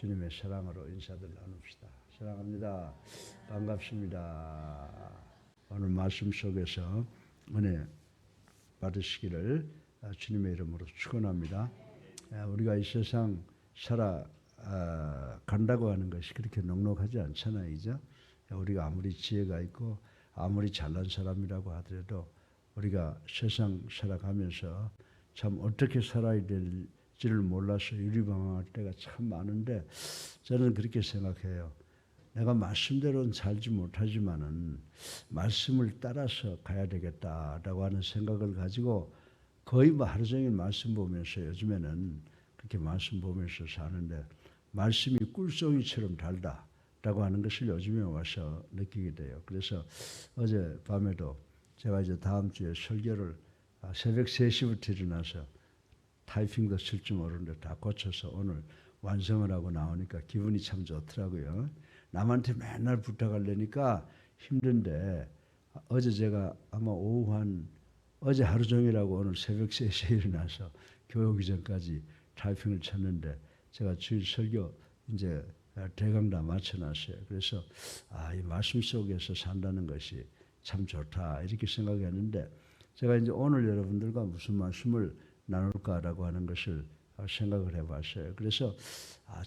주님의 사랑으로 인사들 나눕시다. 사랑합니다. 반갑습니다. 오늘 말씀 속에서 은혜 받으시기를 주님의 이름으로 축원합니다. 우리가 이 세상 살아간다고 하는 것이 그렇게 넉넉하지 않잖아요. 이제 우리가 아무리 지혜가 있고 아무리 잘난 사람이라고 하더라도 우리가 세상 살아가면서 참 어떻게 살아야 될지를 몰라서 유리방황할 때가 참 많은데, 저는 그렇게 생각해요. 내가 말씀대로는 살지 못하지만은 말씀을 따라서 가야 되겠다라고 하는 생각을 가지고 거의 하루 종일 말씀 보면서, 요즘에는 그렇게 말씀 보면서 사는데, 말씀이 꿀송이처럼 달다라고 하는 것을 요즘에 와서 느끼게 돼요. 그래서 어제 밤에도 제가 이제 다음 주에 설교를 새벽 3시부터 일어나서 타이핑도 칠 줄 모르는데 다 고쳐서 오늘 완성을 하고 나오니까 기분이 참 좋더라고요. 남한테 맨날 부탁하려니까 힘든데, 어제 제가 아마 어제 하루 종일하고 오늘 새벽 3시에 일어나서 교회 오기 전까지 타이핑을 쳤는데, 제가 주일 설교 이제 대강 다 맞춰놨어요. 그래서 이 말씀 속에서 산다는 것이 참 좋다 이렇게 생각했는데, 제가 이제 오늘 여러분들과 무슨 말씀을 나눌까라고 하는 것을 생각을 해봤어요. 그래서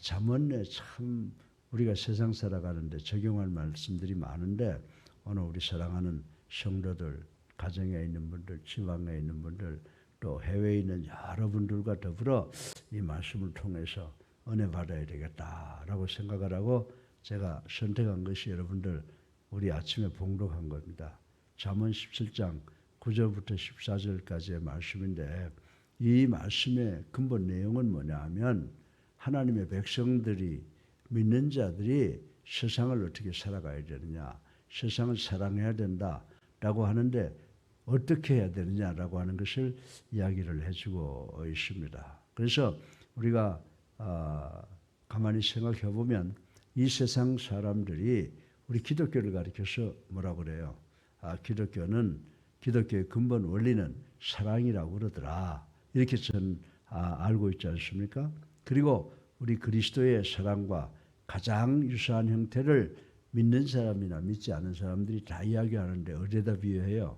잠언에 참 우리가 세상 살아가는데 적용할 말씀들이 많은데, 오늘 우리 사랑하는 성도들, 가정에 있는 분들, 지방에 있는 분들, 또 해외에 있는 여러분들과 더불어 이 말씀을 통해서 은혜 받아야 되겠다라고 생각을 하고 제가 선택한 것이 여러분들 우리 아침에 봉독한 겁니다. 잠언 17장 9절부터 14절까지의 말씀인데, 이 말씀의 근본 내용은 뭐냐 하면, 하나님의 백성들이, 믿는 자들이 세상을 어떻게 살아가야 되느냐, 세상을 사랑해야 된다라고 하는데 어떻게 해야 되느냐라고 하는 것을 이야기를 해주고 있습니다. 그래서 우리가 가만히 생각해 보면 이 세상 사람들이 우리 기독교를 가리켜서 뭐라고 그래요? 기독교의 근본 원리는 사랑이라고 그러더라. 이렇게 저는 알고 있지 않습니까? 그리고 우리 그리스도의 사랑과 가장 유사한 형태를 믿는 사람이나 믿지 않은 사람들이 다 이야기하는데 어디에다 비유해요?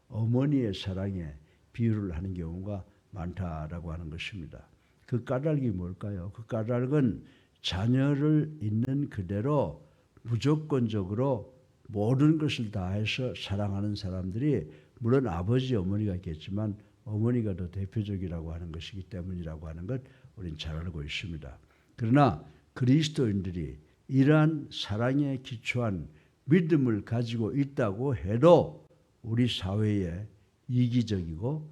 어머니의 사랑에 비유를 하는 경우가 많다라고 하는 것입니다. 그 까닭이 뭘까요? 그 까닭은 자녀를 있는 그대로 무조건적으로 모든 것을 다해서 사랑하는 사람들이, 물론 아버지, 어머니가 있겠지만 어머니가 더 대표적이라고 하는 것이기 때문이라고 하는 것 우리는 잘 알고 있습니다. 그러나 그리스도인들이 이러한 사랑에 기초한 믿음을 가지고 있다고 해도 우리 사회의 이기적이고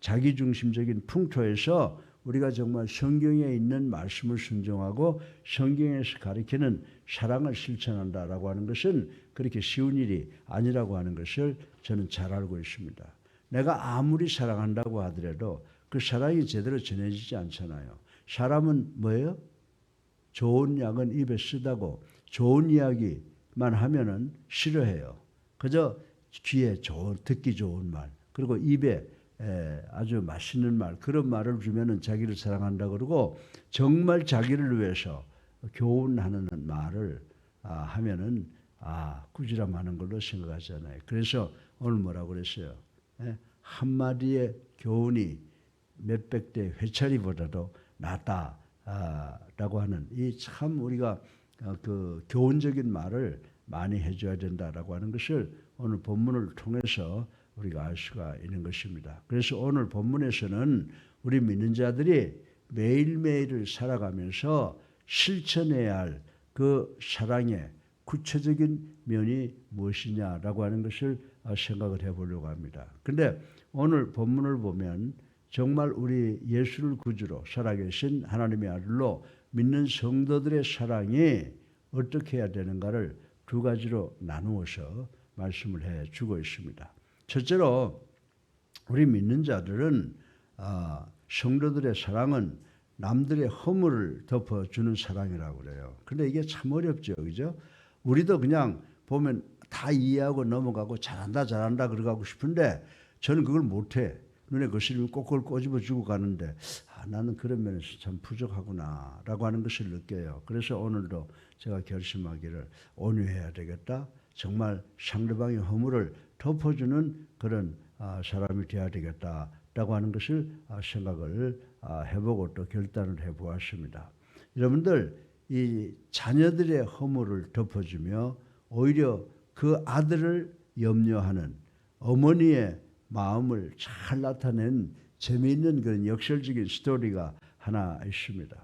자기중심적인 풍토에서 우리가 정말 성경에 있는 말씀을 순종하고 성경에서 가리키는 사랑을 실천한다라고 하는 것은 그렇게 쉬운 일이 아니라고 하는 것을 저는 잘 알고 있습니다. 내가 아무리 사랑한다고 하더라도 그 사랑이 제대로 전해지지 않잖아요. 사람은 뭐예요? 좋은 약은 입에 쓰다고, 좋은 이야기만 하면은 싫어해요. 그저 귀에 듣기 좋은 말, 그리고 입에 아주 맛있는 말, 그런 말을 주면은 자기를 사랑한다 그러고, 정말 자기를 위해서 교훈하는 말을 하면은 꾸지람하는 걸로 생각하잖아요. 그래서 오늘 뭐라고 그랬어요? 한마디의 교훈이 몇백 대 회차리보다도 낫다라고 하는, 이 참 우리가 그 교훈적인 말을 많이 해줘야 된다라고 하는 것을 오늘 본문을 통해서 우리가 알 수가 있는 것입니다. 그래서 오늘 본문에서는 우리 믿는 자들이 매일매일을 살아가면서 실천해야 할 그 사랑의 구체적인 면이 무엇이냐라고 하는 것을 생각을 해보려고 합니다. 그런데 오늘 본문을 보면 정말 우리 예수를 구주로 살아계신 하나님의 아들로 믿는 성도들의 사랑이 어떻게 해야 되는가를 두 가지로 나누어서 말씀을 해주고 있습니다. 첫째로 우리 믿는 자들은 성도들의 사랑은 남들의 허물을 덮어주는 사랑이라고 그래요. 그런데 이게 참 어렵죠, 그죠? 우리도 그냥 보면 다 이해하고 넘어가고 잘한다 그러고 싶은데 저는 그걸 못해. 눈에 거슬리면 꼭 그걸 꼬집어 주고 가는데 나는 그런 면에서 참 부족하구나 라고 하는 것을 느껴요. 그래서 오늘도 제가 결심하기를 온유해야 되겠다. 정말 상대방의 허물을 덮어주는 그런 사람이 되어야 되겠다라고 하는 것을 생각을 해보고 또 결단을 해보았습니다. 여러분들 이 자녀들의 허물을 덮어주며 오히려 그 아들을 염려하는 어머니의 마음을 잘 나타낸 재미있는 그런 역설적인 스토리가 하나 있습니다.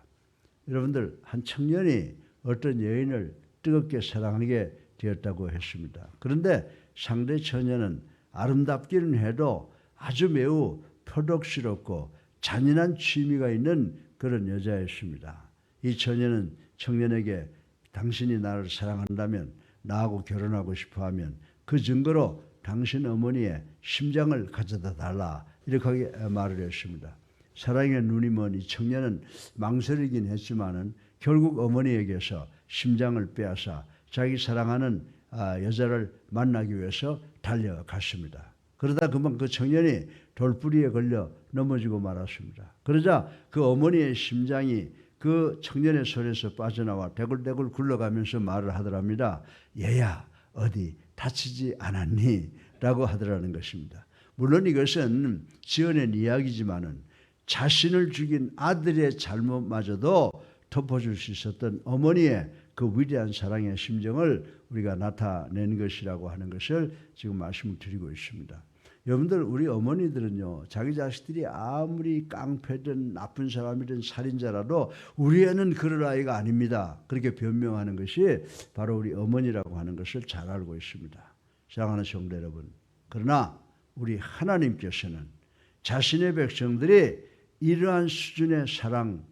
여러분들 한 청년이 어떤 여인을 뜨겁게 사랑하게 되었다고 했습니다. 그런데 상대 처녀는 아름답기는 해도 아주 매우 표독스럽고 잔인한 취미가 있는 그런 여자였습니다. 이 처녀는 청년에게 당신이 나를 사랑한다면 나하고 결혼하고 싶어하면 그 증거로 당신 어머니의 심장을 가져다 달라 이렇게 말을 했습니다. 사랑에 눈이 먼 이 청년은 망설이긴 했지만은 결국 어머니에게서 심장을 빼앗아 자기 사랑하는 여자를 만나기 위해서 달려갔습니다. 그러다 그만 그 청년이 돌부리에 걸려 넘어지고 말았습니다. 그러자 그 어머니의 심장이 그 청년의 손에서 빠져나와 대굴대굴 굴러가면서 말을 하더랍니다. 얘야 어디 다치지 않았니? 라고 하더라는 것입니다. 물론 이것은 지어낸 이야기지만은 자신을 죽인 아들의 잘못마저도 덮어줄 수 있었던 어머니의 그 위대한 사랑의 심정을 우리가 나타낸 것이라고 하는 것을 지금 말씀을 드리고 있습니다. 여러분들 우리 어머니들은요 자기 자식들이 아무리 깡패든 나쁜 사람이든 살인자라도 우리 애는 그럴 아이가 아닙니다. 그렇게 변명하는 것이 바로 우리 어머니라고 하는 것을 잘 알고 있습니다. 사랑하는 성도 여러분, 그러나 우리 하나님께서는 자신의 백성들이 이러한 수준의 사랑을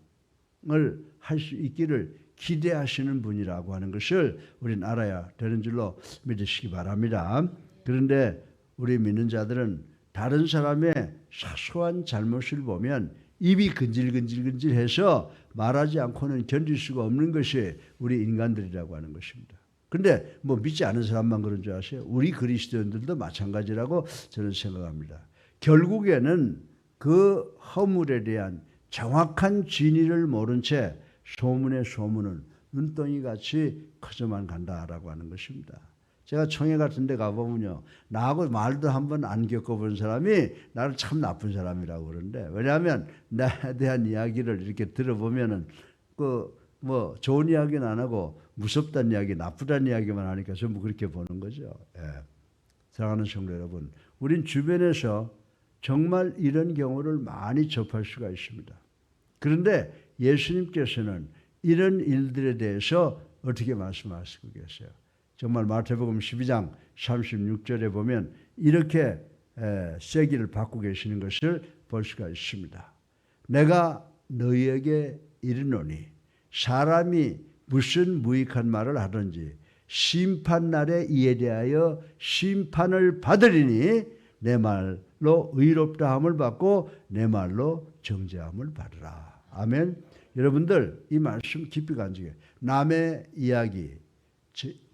할 수 있기를 기대하시는 분이라고 하는 것을 우리는 알아야 되는 줄로 믿으시기 바랍니다. 그런데 우리 믿는 자들은 다른 사람의 사소한 잘못을 보면 입이 근질근질해서 말하지 않고는 견딜 수가 없는 것이 우리 인간들이라고 하는 것입니다. 그런데 뭐 믿지 않은 사람만 그런 줄 아세요? 우리 그리스도인들도 마찬가지라고 저는 생각합니다. 결국에는 그 허물에 대한 정확한 진위를 모른 채 소문의 소문은 눈덩이같이 커져만 간다라고 하는 것입니다. 제가 청해 같은 데 가보면요. 나하고 말도 한번 안 겪어본 사람이 나를 참 나쁜 사람이라고 그러는데 왜냐하면 나에 대한 이야기를 이렇게 들어보면은 뭐 좋은 이야기는 안 하고 무섭다는 이야기, 나쁘다는 이야기만 하니까 전부 그렇게 보는 거죠. 예. 사랑하는 성도 여러분, 우린 주변에서 정말 이런 경우를 많이 접할 수가 있습니다. 그런데 예수님께서는 이런 일들에 대해서 어떻게 말씀하시고 계세요? 정말 마태복음 12장 36절에 보면 이렇게 세기를 받고 계시는 것을 볼 수가 있습니다. 내가 너희에게 이르노니 사람이 무슨 무익한 말을 하든지 심판날에 이에 대하여 심판을 받으리니 내 말로 의롭다함을 받고 내 말로 정죄함을 받으라. 아멘. 여러분들 이 말씀 깊이 간직해. 남의 이야기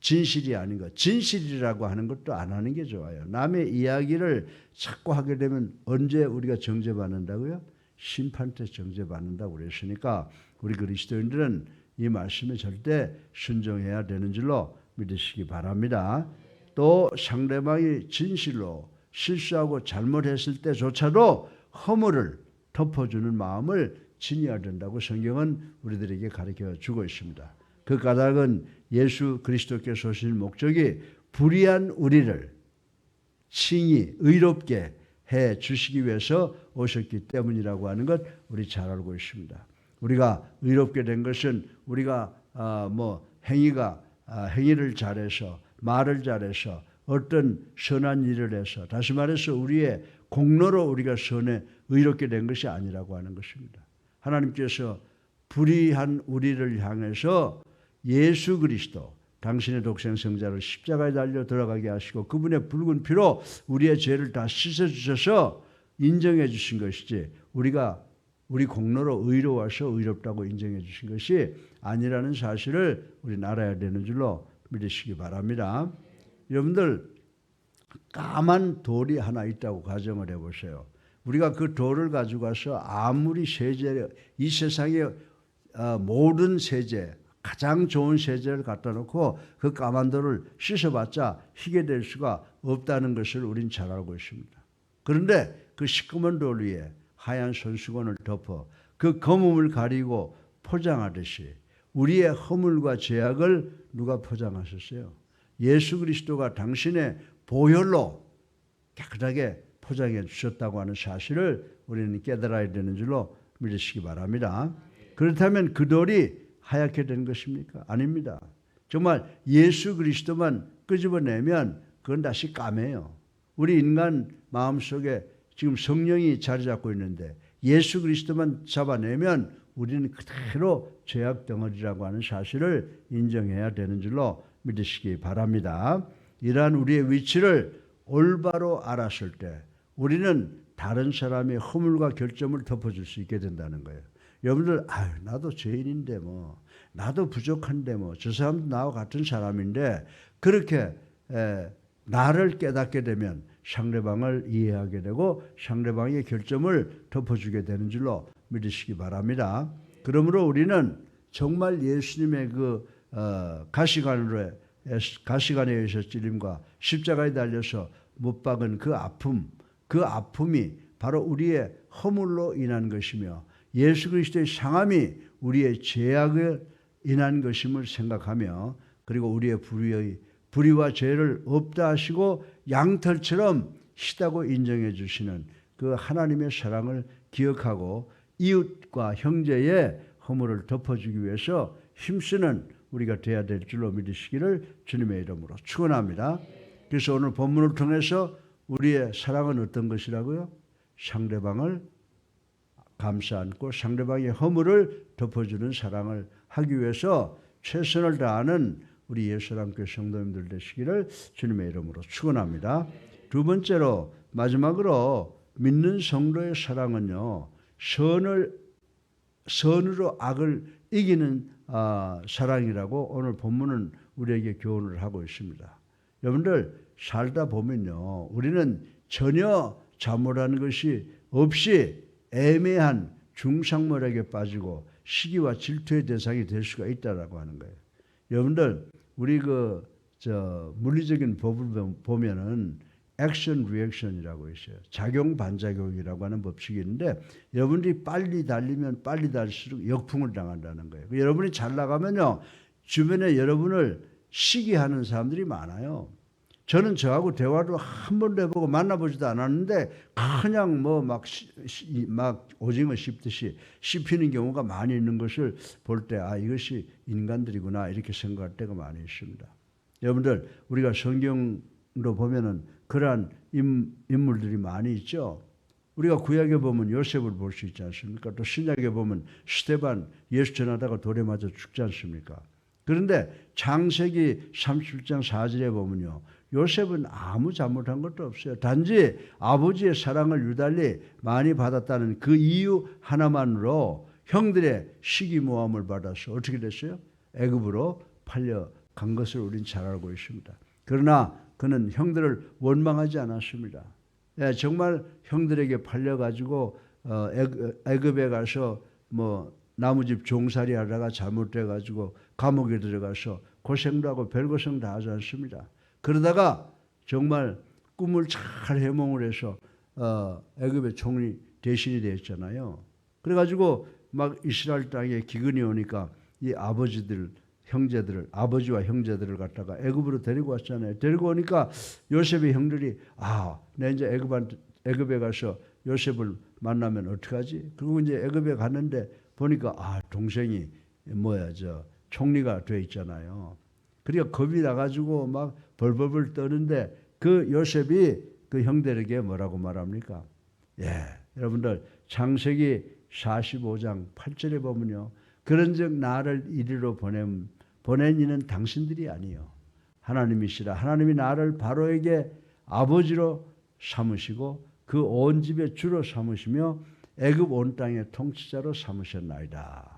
진실이 아닌 것, 진실이라고 하는 것도 안 하는 게 좋아요. 남의 이야기를 자꾸 하게 되면 언제 우리가 정죄받는다고요? 심판 때 정죄받는다고 그랬으니까 우리 그리스도인들은 이 말씀에 절대 순종해야 되는 줄로 믿으시기 바랍니다. 또 상대방이 진실로 실수하고 잘못했을 때조차도 허물을 덮어주는 마음을 지녀야 된다고 성경은 우리들에게 가르쳐주고 있습니다. 그 까닭은 예수 그리스도께서 오신 목적이 불의한 우리를 칭히 의롭게 해 주시기 위해서 오셨기 때문이라고 하는 것 우리 잘 알고 있습니다. 우리가 의롭게 된 것은 우리가 행위를 잘해서 말을 잘해서 어떤 선한 일을 해서 다시 말해서 우리의 공로로 우리가 선에 의롭게 된 것이 아니라고 하는 것입니다. 하나님께서 불의한 우리를 향해서 예수 그리스도 당신의 독생 성자를 십자가에 달려 돌아가게 하시고 그분의 붉은 피로 우리의 죄를 다 씻어주셔서 인정해 주신 것이지 우리가 우리 공로로 의로워서 의롭다고 인정해 주신 것이 아니라는 사실을 우리는 알아야 되는 줄로 믿으시기 바랍니다. 여러분들 까만 돌이 하나 있다고 가정을 해보세요. 우리가 그 돌을 가지고 가서 아무리 세제, 이 세상의 모든 세제, 가장 좋은 세제를 갖다 놓고 그 까만 돌을 씻어봤자 희게 될 수가 없다는 것을 우린 잘 알고 있습니다. 그런데 그 시커먼 돌 위에 하얀 손수건을 덮어 그 검음을 가리고 포장하듯이 우리의 허물과 죄악을 누가 포장하셨어요? 예수 그리스도가 당신의 보혈로 깨끗하게 포장해 주셨다고 하는 사실을 우리는 깨달아야 되는 줄로 믿으시기 바랍니다. 그렇다면 그 돌이 하얗게 된 것입니까? 아닙니다. 정말 예수 그리스도만 끄집어내면 그건 다시 까매요. 우리 인간 마음속에 지금 성령이 자리 잡고 있는데 예수 그리스도만 잡아내면 우리는 그대로 죄악 덩어리라고 하는 사실을 인정해야 되는 줄로 믿으시기 바랍니다. 이러한 우리의 위치를 올바로 알았을 때 우리는 다른 사람의 허물과 결점을 덮어줄 수 있게 된다는 거예요. 여러분들, 나도 죄인인데 뭐, 나도 부족한데 뭐, 저 사람도 나와 같은 사람인데 그렇게 나를 깨닫게 되면 상대방을 이해하게 되고 상대방의 결점을 덮어주게 되는 줄로 믿으시기 바랍니다. 그러므로 우리는 정말 예수님의 그 가시관에 의해서 찔림과 십자가에 달려서 못 박은 그 아픔이 바로 우리의 허물로 인한 것이며 예수 그리스도의 상함이 우리의 죄악을 인한 것임을 생각하며 그리고 우리의 불의와 죄를 없다 하시고 양털처럼 희다고 인정해 주시는 그 하나님의 사랑을 기억하고 이웃과 형제의 허물을 덮어주기 위해서 힘쓰는 우리가 되어야 될 줄로 믿으시기를 주님의 이름으로 축원합니다. 그래서 오늘 본문을 통해서 우리의 사랑은 어떤 것이라고요? 상대방을 감싸 안고 상대방의 허물을 덮어주는 사랑을 하기 위해서 최선을 다하는 우리 예수랑교회 성도님들 되시기를 주님의 이름으로 축원합니다. 두 번째로 마지막으로 믿는 성도의 사랑은요, 선으로 악을 이기는 사랑이라고 오늘 본문은 우리에게 교훈을 하고 있습니다. 여러분들 살다 보면요, 우리는 전혀 잘못하는 것이 없이 애매한 중상모략에 빠지고 시기와 질투의 대상이 될 수가 있다라고 하는 거예요. 여러분들 우리 물리적인 법을 보면은 액션 리액션이라고 있어요. 작용 반작용이라고 하는 법칙이 있는데 여러분들이 빨리 달리면 빨리 달릴수록 역풍을 당한다는 거예요. 여러분이 잘 나가면요, 주변에 여러분을 시기하는 사람들이 많아요. 저는 저하고 대화도 한 번도 해보고 만나보지도 않았는데 그냥 막 오징어 씹듯이 씹히는 경우가 많이 있는 것을 볼 때 이것이 인간들이구나 이렇게 생각할 때가 많이 있습니다. 여러분들 우리가 성경도 보면은 그러한 인물들이 많이 있죠. 우리가 구약에 보면 요셉을 볼 수 있지 않습니까? 또 신약에 보면 스데반 예수 전하다가 돌에 맞아 죽지 않습니까? 그런데 창세기 37장 4절에 보면요, 요셉은 아무 잘못한 것도 없어요. 단지 아버지의 사랑을 유달리 많이 받았다는 그 이유 하나만으로 형들의 시기모함을 받아서 어떻게 됐어요? 애굽으로 팔려간 것을 우린 잘 알고 있습니다. 그러나 그는 형들을 원망하지 않았습니다. 정말 형들에게 팔려가지고 애굽에 가서 나무집 종살이 하다가 잘못돼가지고 감옥에 들어가서 고생도 하고 별고생 다 하지 않습니다. 그러다가 정말 꿈을 잘 해몽을 해서 애굽의 총리 대신이 됐잖아요. 그래가지고 막 이스라엘 땅에 기근이 오니까 이 아버지와 형제들을 갖다가 애굽으로 데리고 왔잖아요. 데리고 오니까 요셉의 형들이 내 이제 애굽에 가서 요셉을 만나면 어떡하지? 그리고 이제 애굽에 갔는데 보니까 동생이 총리가 돼 있잖아요. 그러니까 겁이 나가지고 막 벌벌벌 떠는데 그 요셉이 그 형들에게 뭐라고 말합니까? 여러분들 창세기 45장 8절에 보면요, 그런즉 나를 이리로 보낸 이는 당신들이 아니요 하나님이시라. 하나님이 나를 바로에게 아버지로 삼으시고 그 온 집의 주로 삼으시며 애굽 온 땅의 통치자로 삼으셨나이다.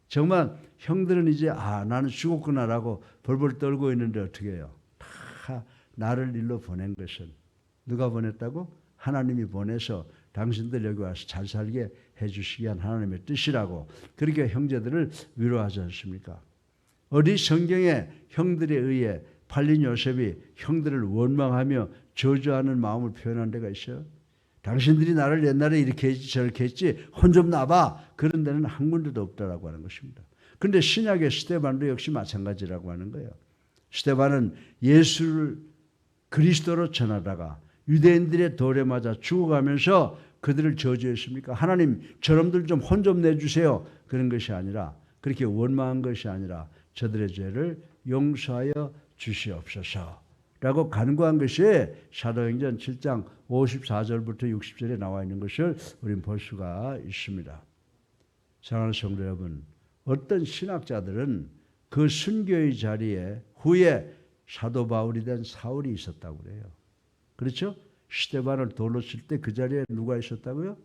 정말 형들은 이제 나는 죽었구나라고 벌벌 떨고 있는데 어떻게 해요? 다 나를 일로 보낸 것은 누가 보냈다고? 하나님이 보내서 당신들 여기 와서 잘 살게 해주시기 위한 하나님의 뜻이라고 그렇게 형제들을 위로하지 않습니까? 어디 성경에 형들에 의해 팔린 요셉이 형들을 원망하며 저주하는 마음을 표현한 데가 있어요? 당신들이 나를 옛날에 이렇게 했지 저렇게 했지 혼 좀 놔봐. 그런 데는 한 군데도 없다라고 하는 것입니다. 그런데 신약의 스데반도 역시 마찬가지라고 하는 거예요. 스데반은 예수를 그리스도로 전하다가 유대인들의 돌에 맞아 죽어가면서 그들을 저주했습니까? 하나님 저놈들 좀 혼 좀 내주세요. 그런 것이 아니라 그렇게 원망한 것이 아니라 저들의 죄를 용서하여 주시옵소서라고 간구한 것이 사도행전 7장 54절부터 60절에 나와 있는 것을 우리는 볼 수가 있습니다. 사랑하는 성도 여러분, 어떤 신학자들은 그 순교의 자리에 후에 사도 바울이 된 사울이 있었다고 그래요. 그렇죠? 스데반을 돌로 칠 때 그 자리에 누가 있었다고요?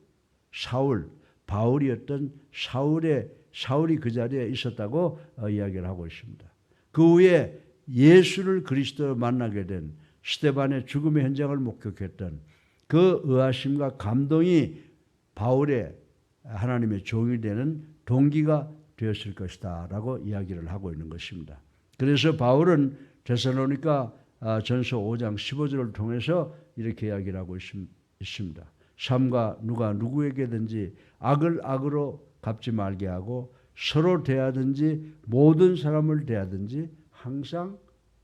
사울, 바울이었던 사울이 그 자리에 있었다고 이야기를 하고 있습니다. 그 후에 예수를 그리스도로 만나게 된 스데반의 죽음의 현장을 목격했던 그 의아심과 감동이 바울의 하나님의 종이 되는 동기가 되었을 것이다 라고 이야기를 하고 있는 것입니다. 그래서 바울은 데살로니가 전서 5장 15절을 통해서 이렇게 이야기를 하고 있습니다. 삼가 누가 누구에게든지 악을 악으로 갚지 말게 하고 서로 대하든지 모든 사람을 대하든지 항상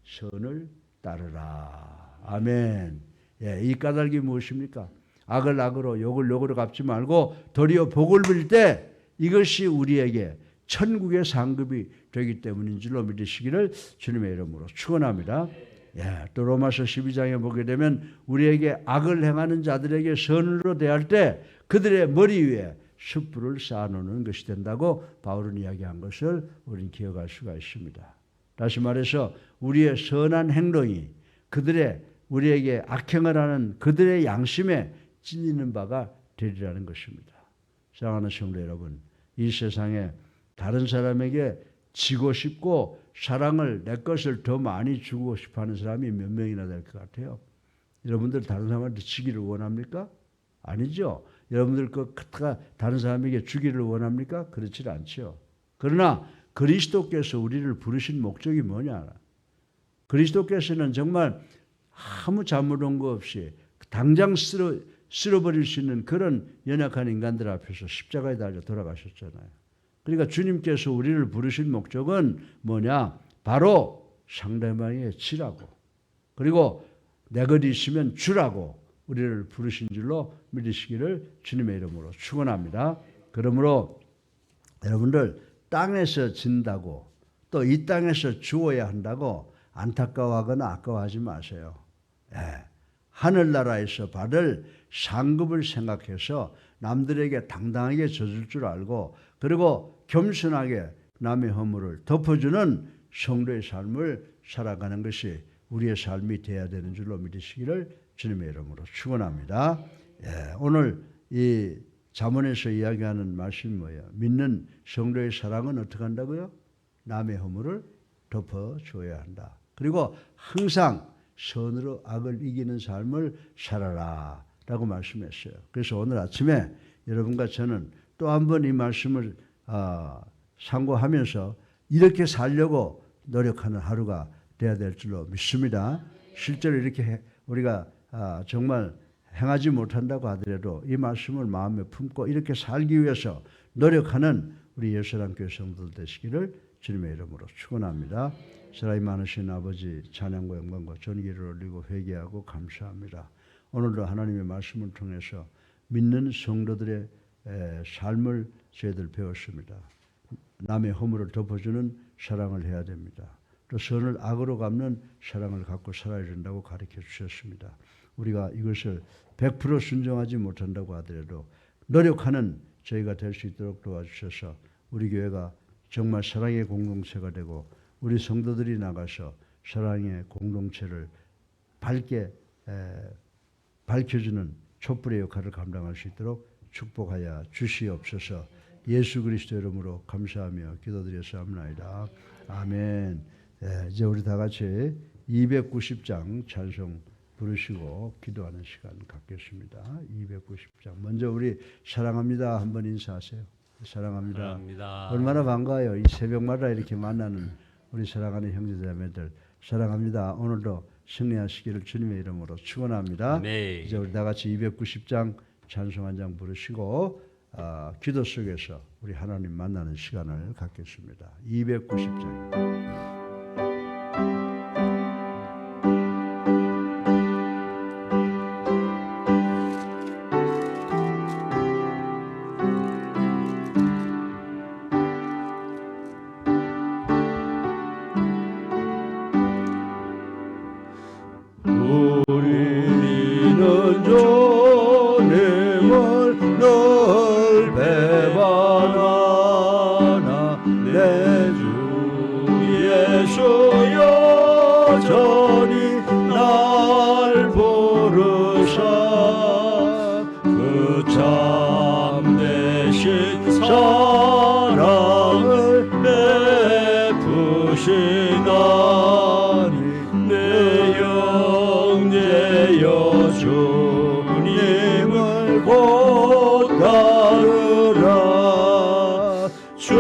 선을 따르라. 아멘. 예, 이 까닭이 무엇입니까? 악을 악으로 욕을 욕으로 갚지 말고 도리어 복을 빌 때 이것이 우리에게 천국의 상급이 되기 때문인 줄로 믿으시기를 주님의 이름으로 축원합니다. 예, 또 로마서 12장에 보게 되면 우리에게 악을 행하는 자들에게 선으로 대할 때 그들의 머리 위에 숯불을 쌓아놓는 것이 된다고 바울은 이야기한 것을 우리는 기억할 수가 있습니다. 다시 말해서 우리의 선한 행동이 우리에게 악행을 하는 그들의 양심에 찔리는 바가 되리라는 것입니다. 사랑하는 성도 여러분, 이 세상에 다른 사람에게 지고 싶고 사랑을 내 것을 더 많이 주고 싶어하는 사람이 몇 명이나 될 것 같아요? 여러분들 다른 사람한테 지기를 원합니까? 아니죠. 여러분들 다른 사람에게 주기를 원합니까? 그렇지 않죠. 그러나 그리스도께서 우리를 부르신 목적이 뭐냐? 그리스도께서는 정말 아무 잘못한 거 없이 당장 쓸어버릴 수 있는 그런 연약한 인간들 앞에서 십자가에 달려 돌아가셨잖아요. 그러니까 주님께서 우리를 부르신 목적은 뭐냐? 바로 상대방에게 치라고, 그리고 내 것 있으면 주라고 우리를 부르신 줄로 믿으시기를 주님의 이름으로 축원합니다. 그러므로 여러분들 땅에서 진다고 또 이 땅에서 주어야 한다고 안타까워하거나 아까워하지 마세요. 예. 하늘나라에서 받을 상급을 생각해서 남들에게 당당하게 져줄 줄 알고 그리고 겸손하게 남의 허물을 덮어주는 성도의 삶을 살아가는 것이 우리의 삶이 되어야 되는 줄로 믿으시기를 주님의 이름으로 축원합니다. 예, 오늘 이 잠언에서 이야기하는 말씀이 뭐예요? 믿는 성도의 사랑은 어떻게 한다고요? 남의 허물을 덮어줘야 한다. 그리고 항상 선으로 악을 이기는 삶을 살아라 라고 말씀했어요. 그래서 오늘 아침에 여러분과 저는 또 한 번 이 말씀을 상고하면서 이렇게 살려고 노력하는 하루가 되어야 될 줄로 믿습니다. 실제로 이렇게 우리가 정말 행하지 못한다고 하더라도 이 말씀을 마음에 품고 이렇게 살기 위해서 노력하는 우리 예수랑교회 성도들 되시기를 주님의 이름으로 축원합니다. 사랑이 많으신 아버지, 찬양과 영광과 존귀를 올리고 회개하고 감사합니다. 오늘도 하나님의 말씀을 통해서 믿는 성도들의 삶을 저희들 배웠습니다. 남의 허물을 덮어주는 사랑을 해야 됩니다. 또 선을 악으로 갚는 사랑을 갖고 살아야 된다고 가르쳐 주셨습니다. 우리가 이것을 100% 순종하지 못한다고 하더라도 노력하는 저희가 될 수 있도록 도와주셔서 우리 교회가 정말 사랑의 공동체가 되고 우리 성도들이 나가서 사랑의 공동체를 밝게 밝혀주는 촛불의 역할을 감당할 수 있도록 축복하여 주시옵소서. 예수 그리스도 이름으로 감사하며 기도드렸사옵나이다. 아멘. 이제 우리 다 같이 290장 찬송 부르시고 기도하는 시간 갖겠습니다. 290장. 먼저 우리 사랑합니다 한번 인사하세요. 사랑합니다. 사랑합니다. 얼마나 반가워요. 이 새벽마다 이렇게 만나는 우리 사랑하는 형제자매들. 사랑합니다. 오늘도 승리하시기를 주님의 이름으로 축원합니다. 네. 이제 우리 다 같이 290장 찬송 한 장 부르시고 기도 속에서 우리 하나님 만나는 시간을 갖겠습니다. 290장. 우리는 주님을 늘 배반하나 내 주 예수 여전히 날 부르사 그 참되신 사랑을 베푸시나니 내 영제여 주님을 곧 따르라. 주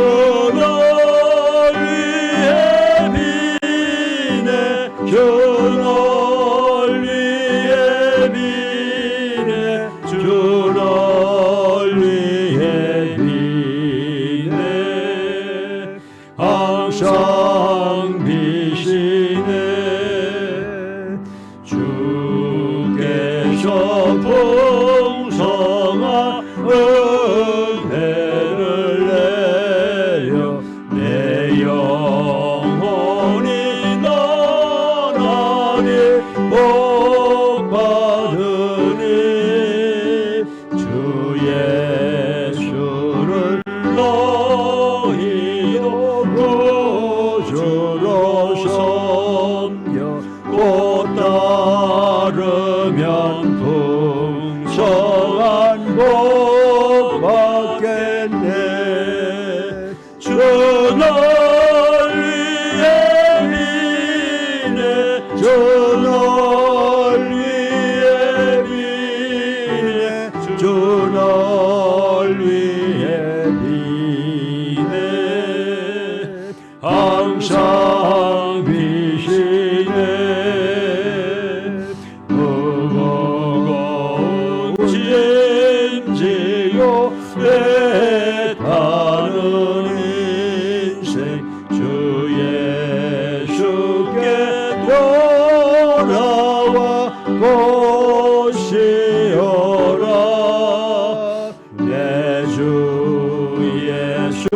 널 위해 비네 주 널 위해 비네 주 널 위해 비네 항상 비시네 주께서 풍성한 은혜를 내려 내 영혼이 너나니 복받으니 주 예수를 너희도 구주로 섬겨 곧 따르면 풍성한 복 받겠네. 주 널 위해 비네 주 널 위해 비네 주 널 위해 비네 항상 비시네 무거운 짐지요 애타는 인생 주 예수께 돌아와 보시오라. 내 주 예수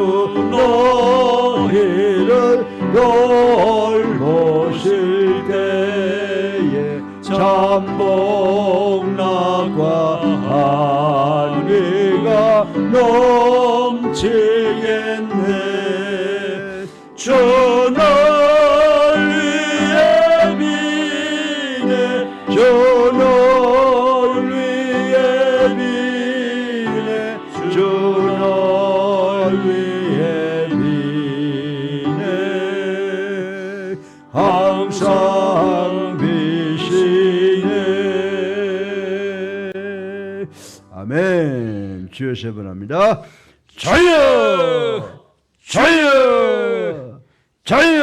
너희를 돌보실 때에 참복락과 한리가 넘치겠네. 주 널 위해 비네 주 널 위해 비네 주 널 위해 비네 항상 비시네. 아멘. 주여 세 번 합니다. 자유! 자유! 자유!